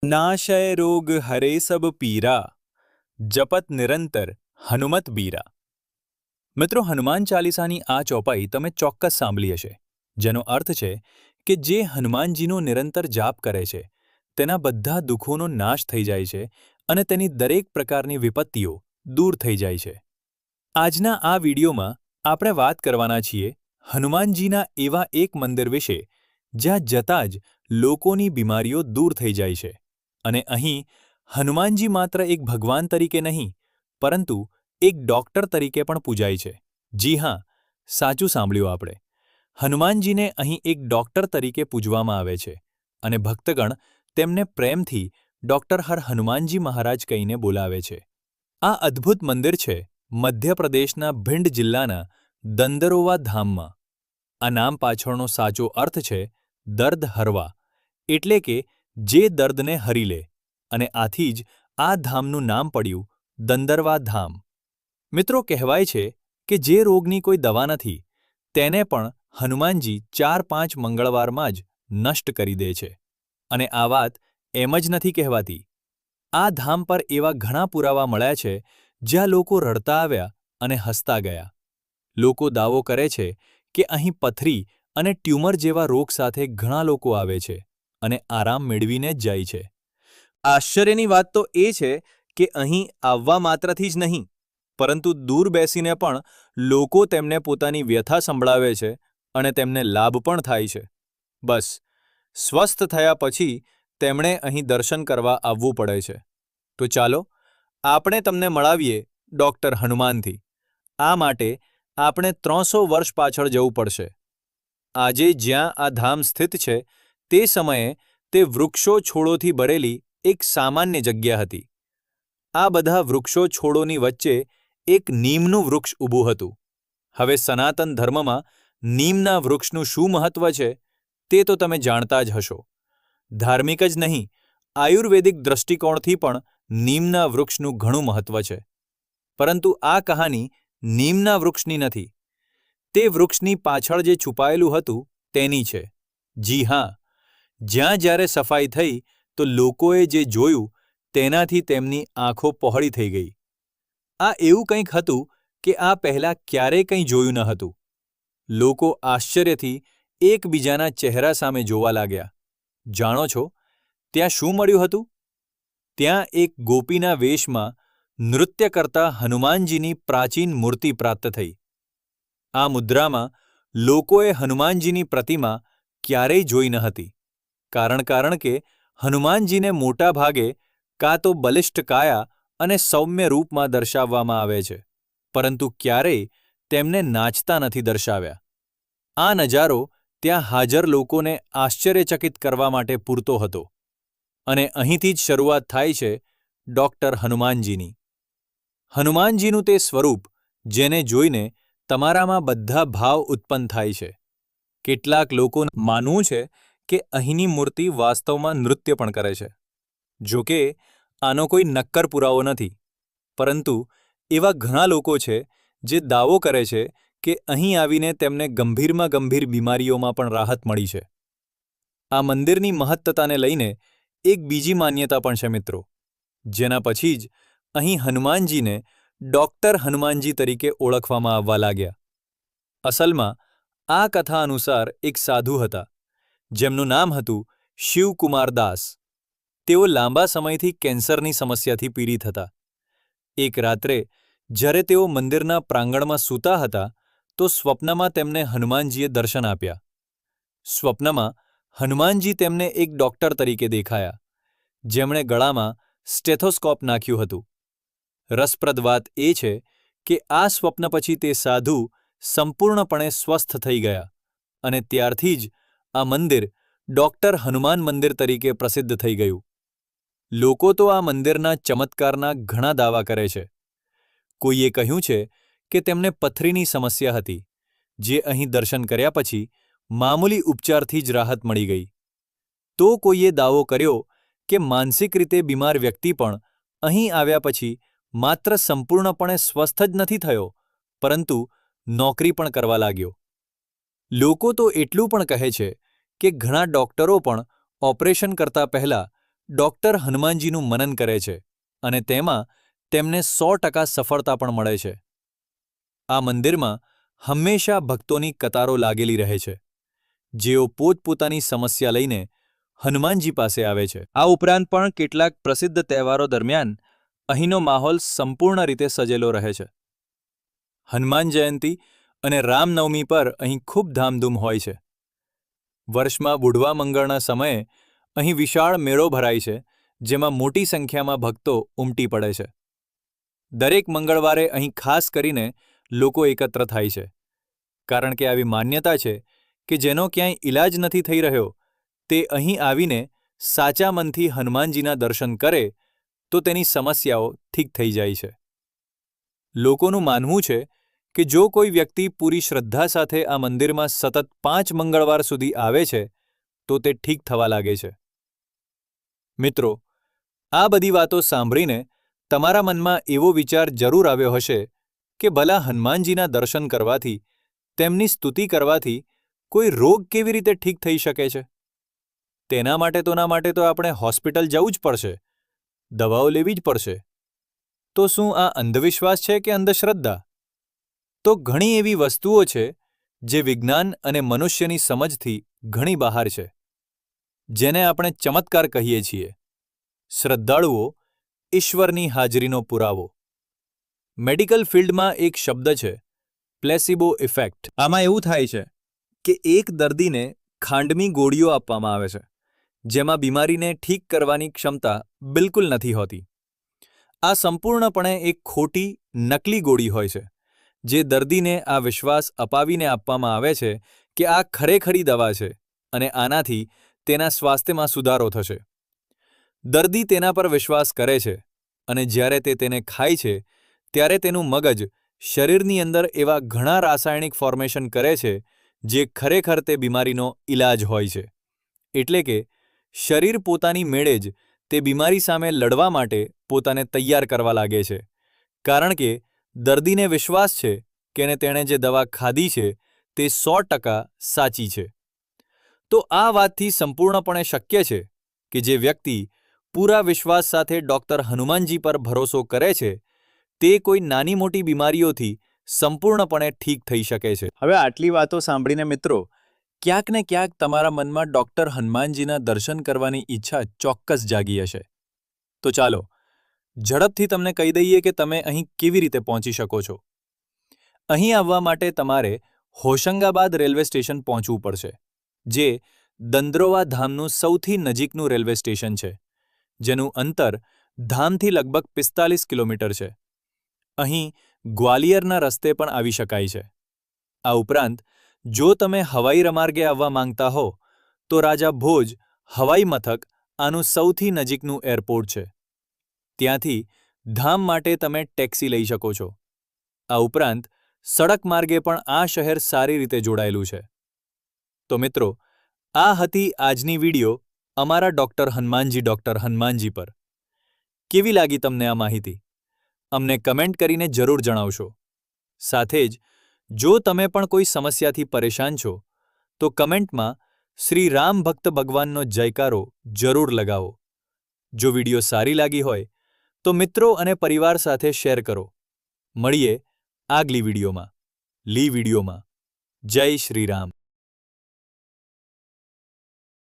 नाशय रोग हरे सब पीरा જપત નિરંતર હનુમત બીરા। મિત્રો, હનુમાન ચાલીસાની આ ચોપાઈ તમે ચોક્કસ સાંભળી હશે, જેનો અર્થ છે કે જે હનુમાનજીનો નિરંતર જાપ કરે છે તેના બધા દુઃખોનો નાશ થઈ જાય છે અને તેની દરેક પ્રકારની વિપત્તિઓ દૂર થઈ જાય છે। આજના આ વિડીયોમાં આપણે વાત કરવાના છીએ હનુમાનજીના એવા એક મંદિર વિશે જ્યાં જતાં જ લોકોની બીમારીઓ દૂર થઈ જાય છે। અને અહીં હનુમાનજી માત્ર એક ભગવાન તરીકે નહીં, પરંતુ એક ડૉક્ટર તરીકે પણ પૂજાય છે। જી હા, સાચું સાંભળ્યું આપણે। હનુમાનજીને અહીં એક ડૉક્ટર તરીકે પૂજવામાં આવે છે અને ભક્તગણ તેમને પ્રેમથી ડૉક્ટર હર હનુમાનજી મહારાજ કહીને બોલાવે છે। આ અદ્ભુત મંદિર છે મધ્યપ્રદેશના ભિંડ જિલ્લાના દંદરોવા ધામમાં। આ નામ પાછળનો સાચો અર્થ છે દર્દ હરવા, એટલે કે જે દર્દને હરી લે, અને આથી જ આ ધામનું નામ પડ્યું દંદરવા ધામ। મિત્રો, કહેવાય છે કે જે રોગની કોઈ દવા નથી તેને પણ હનુમાનજી 4-5 મંગળવારમાં જ નષ્ટ કરી દે છે। અને આ વાત એમ જ નથી કહેવાતી। આ ધામ પર એવા ઘણા પુરાવા મળ્યા છે જ્યાં લોકો રડતા આવ્યા અને હસતા ગયા। લોકો દાવો કરે છે કે અહીં પથરી અને ટ્યુમર જેવા રોગ સાથે ઘણા લોકો આવે છે અને આરામ મેળવીને જ જાય છે। આશ્ચર્યની વાત તો એ છે કે અહીં આવવા માત્રથી જ નહીં, પરંતુ દૂર બેસીને પણ લોકો તેમને પોતાની વ્યથા સંભળાવે છે અને તેમને લાભ પણ થાય છે। બસ, સ્વસ્થ થયા પછી તેમણે અહીં દર્શન કરવા આવવું પડે છે। તો ચાલો આપણે તમને મળાવીએ ડૉક્ટર હનુમાનથી। આ માટે આપણે 300 વર્ષ પાછળ જવું પડશે। આજે જ્યાં આ ધામ સ્થિત છે તે સમયે તે વૃક્ષો છોડોથી ભરેલી એક સામાન્ય જગ્યા હતી। આ બધા વૃક્ષો છોડોની વચ્ચે એક નીમનું વૃક્ષ ઊભું હતું। હવે સનાતન ધર્મમાં નીમના વૃક્ષનું શું મહત્વ છે તે તો તમે જાણતા જ હશો। ધાર્મિક જ નહીં, આયુર્વેદિક દૃષ્ટિકોણથી પણ નીમના વૃક્ષનું ઘણું મહત્વ છે। પરંતુ આ કહાની નીમના વૃક્ષની નથી, તે વૃક્ષની પાછળ જે છુપાયેલું હતું તેની છે। જી હા, જ્યાં જ્યારે સફાઈ થઈ તો લોકોએ જે જોયું તેનાથી તેમની આંખો પહોળી થઈ ગઈ। આ એવું કંઈક હતું કે આ પહેલાં ક્યારેય કંઈ જોયું ન હતું। લોકો આશ્ચર્યથી એકબીજાના ચહેરા સામે જોવા લાગ્યા। જાણો છો ત્યાં શું મળ્યું હતું? ત્યાં એક ગોપીના વેશમાં નૃત્ય કરતા હનુમાનજીની પ્રાચીન મૂર્તિ પ્રાપ્ત થઈ। આ મુદ્રામાં લોકોએ હનુમાનજીની પ્રતિમા ક્યારેય જોઈ ન હતી, કારણ કે હનુમાનજીને મોટા ભાગે કાં તો બલિષ્ઠ કાયા અને સૌમ્ય રૂપમાં દર્શાવવામાં આવે છે, પરંતુ ક્યારેય તેમને નાચતા નથી દર્શાવ્યા। આ નજારો ત્યાં હાજર લોકોને આશ્ચર્યચકિત કરવા માટે પૂરતો હતો। અને અહીંથી જ શરૂઆત થાય છે ડૉક્ટર હનુમાનજીની। હનુમાનજીનું તે સ્વરૂપ જેને જોઈને તમારામાં બધા ભાવ ઉત્પન્ન થાય છે। કેટલાક લોકોનું માનવું છે કે અહીંની મૂર્તિ વાસ્તવમાં નૃત્ય પણ કરે છે। જો કે આનો કોઈ નક્કર પુરાવો નથી, પરંતુ એવા ઘણા લોકો છે જે દાવો કરે છે કે અહીં આવીને તેમને ગંભીરમાં ગંભીર બીમારીઓમાં પણ રાહત મળી છે। આ મંદિરની મહત્તતાને લઈને એક બીજી માન્યતા પણ છે મિત્રો, જેના પછી જ અહીં હનુમાનજીને ડૉક્ટર હનુમાનજી તરીકે ઓળખવામાં આવવા લાગ્યા। અસલમાં આ કથા અનુસાર એક સાધુ હતા જેમનું નામ હતું શિવકુમાર દાસ। તેઓ લાંબા સમયથી કેન્સરની સમસ્યાથી પીડિત હતા। એક રાત્રે જ્યારે તેઓ મંદિરના પ્રાંગણમાં સૂતા હતા તો સ્વપ્નમાં તેમને હનુમાનજીએ દર્શન આપ્યા। સ્વપ્નમાં હનુમાનજી તેમને એક ડૉક્ટર તરીકે દેખાયા, જેમણે ગળામાં સ્ટેથોસ્કોપ નાખ્યું હતું। રસપ્રદ વાત એ છે કે આ સ્વપ્ન પછી તે સાધુ સંપૂર્ણપણે સ્વસ્થ થઈ ગયા અને ત્યારથી જ આ મંદિર ડૉક્ટર હનુમાન મંદિર તરીકે પ્રસિદ્ધ થઈ ગયું। લોકો તો આ મંદિરના ચમત્કારના ઘણા દાવા કરે છે। કોઈએ કહ્યું છે કે તેમને પથરીની સમસ્યા હતી, જે અહીં દર્શન કર્યા પછી મામૂલી ઉપચારથી જ રાહત મળી ગઈ। તો કોઈએ દાવો કર્યો કે માનસિક રીતે બીમાર વ્યક્તિ પણ અહીં આવ્યા પછી માત્ર સંપૂર્ણપણે સ્વસ્થ જ નથી થયો, પરંતુ નોકરી પણ કરવા લાગ્યો। લોકો તો એટલું પણ કહે છે કે ઘણા ડૉક્ટરો પણ ઓપરેશન કરતા પહેલાં ડૉક્ટર હનુમાનજીનું મનન કરે છે અને તેમાં તેમને 100% સફળતા પણ મળે છે. આ મંદિરમાં હંમેશા ભક્તોની કતારો લાગેલી રહે છે, જેઓ પોતપોતાની સમસ્યા લઈને હનુમાનજી પાસે આવે છે. આ ઉપરાંત પણ કેટલાક પ્રસિદ્ધ તહેવારો દરમિયાન અહીંનો માહોલ સંપૂર્ણ રીતે સજેલો રહે છે. હનુમાન જયંતી અને રામનવમી પર અહીં ખૂબ ધામધૂમ હોય છે. વર્ષમાં બુઢવા મંગળના સમયે અહીં વિશાળ મેળો ભરાય છે, જેમાં મોટી સંખ્યામાં ભક્તો ઉમટી પડે છે. દરેક મંગળવારે અહીં ખાસ કરીને લોકો એકત્ર થાય છે, કારણ કે આવી માન્યતા છે કે જેનો ક્યાંય ઈલાજ નથી થઈ રહ્યો તે અહીં આવીને સાચા મનથી હનુમાનજીના દર્શન કરે તો તેની સમસ્યાઓ ઠીક થઈ જાય છે. લોકોનું માનવું છે કે જો કોઈ વ્યક્તિ પૂરી શ્રદ્ધા સાથે આ મંદિરમાં સતત 5 મંગળવાર સુધી આવે છે તો તે ઠીક થવા લાગે છે. મિત્રો, આ બધી વાતો સાંભળીને તમારા મનમાં એવો વિચાર જરૂર આવ્યો હશે કે ભલા હનુમાનજીના દર્શન કરવાથી, તેમની સ્તુતિ કરવાથી કોઈ રોગ કેવી રીતે ઠીક થઈ શકે છે? તેના માટે તો આપણે હોસ્પિટલ જવું જ પડશે, દવાઓ લેવી જ પડશે. તો શું આ અંધવિશ્વાસ છે કે અંધશ્રદ્ધા? તો ઘણી એવી વસ્તુઓ છે જે વિજ્ઞાન અને મનુષ્યની સમજથી ઘણી બહાર છે, જેને આપણે ચમત્કાર કહીએ છીએ. શ્રદ્ધાળુઓ ઈશ્વરની હાજરીનો પુરાવો. મેડિકલ ફિલ્ડમાં એક શબ્દ છે, પ્લેસિબો ઇફેક્ટ. આમાં એવું થાય છે કે એક દર્દીને ખાંડમી ગોળીઓ આપવામાં આવે છે, જેમાં બીમારીને ઠીક કરવાની ક્ષમતા બિલકુલ નથી હોતી. આ સંપૂર્ણપણે એક ખોટી, નકલી ગોળી હોય છે, જે દર્દીને આ વિશ્વાસ અપાવીને આપવામાં આવે છે કે આ ખરેખરી દવા છે અને આનાથી તેના સ્વાસ્થ્યમાં સુધારો થશે. દર્દી તેના પર વિશ્વાસ કરે છે અને જ્યારે તે તેને ખાય છે ત્યારે તેનું મગજ શરીરની અંદર એવા ઘણા રાસાયણિક ફોર્મેશન કરે છે જે ખરેખર તે બીમારીનો ઈલાજ હોય છે. એટલે કે શરીર પોતાની મેળે જ તે બીમારી સામે લડવા માટે પોતાને તૈયાર કરવા લાગે છે, કારણ કે દર્દીને વિશ્વાસ છે કે તેણે જે દવા ખાધી છે તે 100% સાચી છે. તો આ વાતથી સંપૂર્ણપણે શક્ય છે કે જે વ્યક્તિ પૂરા વિશ્વાસ સાથે ડૉક્ટર હનુમાનજી પર ભરોસો કરે છે તે કોઈ નાની મોટી બીમારીઓથી સંપૂર્ણપણે ઠીક થઈ શકે છે. હવે આટલી વાતો સાંભળીને મિત્રો, ક્યાંક ને ક્યાંક તમારા મનમાં ડૉક્ટર હનુમાનજીના દર્શન કરવાની ઈચ્છા ચોક્કસ જાગી હશે. તો ચાલો ઝડપથી તમને કહી દઈએ કે તમે અહીં કેવી રીતે પહોંચી શકો છો. અહીં આવવા માટે તમારે હોશંગાબાદ રેલવે સ્ટેશન પહોંચવું પડશે, જે દંદ્રોવા ધામનું સૌથી નજીકનું રેલવે સ્ટેશન છે, જેનું અંતર ધામથી લગભગ 45 કિલોમીટર છે. અહીં ગ્વાલિયરના રસ્તે પણ આવી શકાય છે. આ ઉપરાંત જો તમે હવાઈ માર્ગે આવવા માંગતા હો તો રાજા ભોજ હવાઈ મથક આનું સૌથી નજીકનું એરપોર્ટ છે. ત્યાંથી ધામ માટે તમે ટેક્સી લઈ શકો છો. આ ઉપરાંત સડક માર્ગે પણ આ શહેર સારી રીતે જોડાયેલું છે. તો મિત્રો, આ હતી આજની વિડીયો અમારા ડૉક્ટર હનુમાનજી પર. કેવી લાગી તમને આ માહિતી? અમને કમેન્ટ કરીને જરૂર જણાવશો. સાથે જ જો તમે પણ કોઈ સમસ્યાથી પરેશાન છો તો કમેન્ટમાં શ્રી રામ ભક્ત ભગવાનનો જયકારો જરૂર લગાવો. જો વિડીયો સારી લાગી હોય તો મિત્રો અને પરિવાર સાથે શેર કરો. મળીએ આગલી વિડીયોમાં. જય શ્રી રામ.